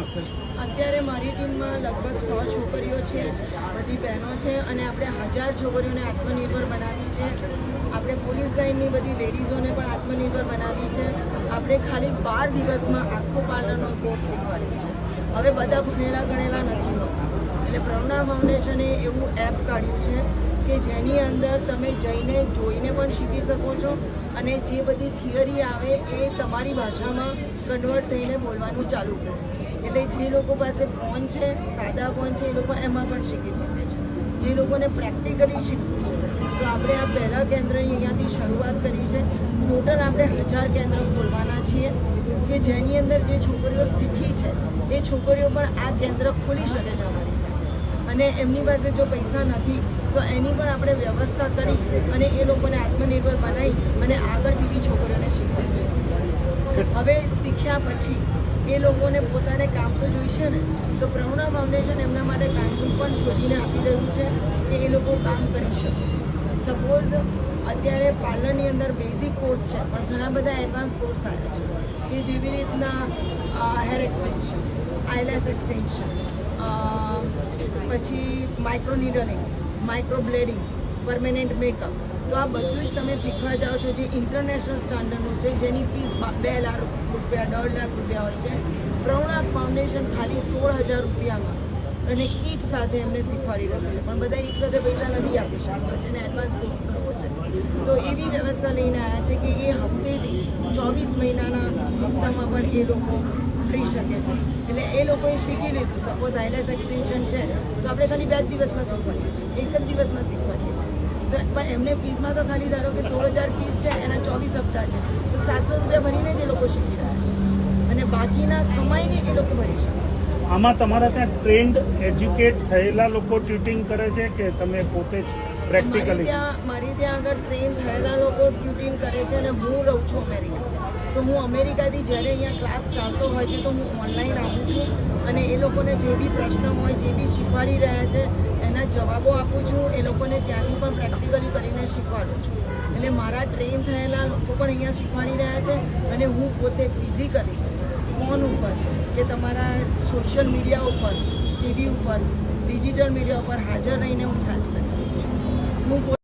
હશે? અત્યારે મારી ટીમમાં લગભગ 100 છોકરીઓ છે, બધી બહેનો છે, અને આપણે 1000 છોકરીઓને આત્મનિર્ભર બનાવી છે. આપણે પોલીસ લાઇનની બધી લેડીઝોને પણ આત્મનિર્ભર બનાવી છે. આપણે ખાલી 12 દિવસમાં આખો પાર્લરનો કોર્સ શીખવાડીએ છે. હવે બધા ભણેલા ગણેલા નથી હોતા, એટલે પ્રજ્ઞા ફાઉન્ડેશને એવું એપ કાઢ્યું છે કે જેની અંદર તમે જઈને જોઈને પણ શીખી શકો છો, અને જે બધી થિયરી આવે એ તમારી ભાષામાં કન્વર્ટ થઈને બોલવાનું ચાલુ કરે. એટલે જે લોકો પાસે ફોન છે, સાદા ફોન છે, એ લોકો એમાં પણ શીખી શકે છે. જે લોકોને પ્રેક્ટિકલી શીખવું છે, તો આપણે આ પહેલાં કેન્દ્રની અહીંયાથી શરૂઆત કરી છે. ટોટલ આપણે 1000 કેન્દ્ર ખોલવાના છીએ કે જેની અંદર જે છોકરીઓ શીખી છે એ છોકરીઓ પણ આ કેન્દ્ર ખોલી શકે છે અમારી સાથે. અને એમની પાસે જો પૈસા નથી તો એની પણ આપણે વ્યવસ્થા કરી અને એ લોકોને આત્મનિર્ભર બનાવી અને આગળ બીજી છોકરીઓને શીખવાડીએ. હવે શીખ્યા પછી એ લોકોને પોતાને કામ તો જોઈશે ને, તો પ્રજ્ઞા ફાઉન્ડેશન એમના માટે કામ પણ શોધીને આપી રહ્યું છે કે એ લોકો કામ કરી શકે. સપોઝ અત્યારે પાર્લરની અંદર બેઝિક કોર્સ છે, પણ ઘણા બધા એડવાન્સ કોર્સ આવે છે કે જેવી રીતના હેર એક્સટેન્શન, આઈલેસ એક્સટેન્શન, પછી માઇક્રો નીડલિંગ, માઇક્રો બ્લેડિંગ, પરમેનન્ટ મેકઅપ. તો આ બધું જ તમે શીખવા જાઓ છો, જે ઇન્ટરનેશનલ સ્ટાન્ડર્ડનું છે, જેની ફીસ 2 લાખ રૂપિયા, 1.5 લાખ રૂપિયા હોય છે. પ્રજ્ઞા ફાઉન્ડેશન ખાલી 16,000 રૂપિયામાં અને કીટ સાથે એમને શીખવાડી રહ્યું છે. પણ બધા એક સાથે પૈસા નથી આપી શકતા, જેને એડવાન્સ કોર્સ કરવો છે. તો એવી વ્યવસ્થા લઈને આવ્યા છે કે એ હફ્તેથી 24 મહિનાના હપ્તામાં પણ એ લોકો કરી શકે છે. એટલે એ લોકોએ શીખી લીધું. સપોઝ આઈલેસ એક્સટેન્શન છે તો આપણે ખાલી 2 દિવસમાં શીખવાડીએ છીએ, 1 જ દિવસમાં શીખવાડીએ છીએ. તો પણ એમને ફીસમાં તો ખાલી ધારો કે 16,000 ફીસ છે, એના 24 હપ્તા છે, તો 700 રૂપિયા ભરીને જ એ લોકો શીખી રહ્યા છે, અને બાકીના કમાઈને એ લોકો ભરી શકે છે. આમાં તમારા ત્યાં ટ્રેન્ડ એજ્યુકેટ થયેલા લોકો ટ્યુટિંગ કરે છે કે તમે પોતે જ પ્રેક્ટિકલી? મારી ત્યાં આગળ ટ્રેન થયેલા લોકો ટ્યુટિંગ કરે છે, અને હું રહું છું અમેરિકા. તો હું અમેરિકાથી જ્યારે અહીંયા ક્લાસ ચાલતો હોય છે તો હું ઓનલાઈન આવું છું, અને એ લોકોને જે બી પ્રશ્ન હોય, જે બી શીખવાડી રહ્યા છે એના જવાબો આપું છું. એ લોકોને ત્યાંથી પણ પ્રેક્ટિકલી કરીને શીખવાડું છું. એટલે મારા ટ્રેન થયેલા લોકો પણ અહીંયા શીખવાડી રહ્યા છે, અને હું પોતે ફિઝિકલી ફોન ઉપર કે તમારા સોશિયલ મીડિયા ઉપર, ટીવી ઉપર, ડિજિટલ મીડિયા ઉપર હાજર રહીને હું હેલ્પ કરી છું.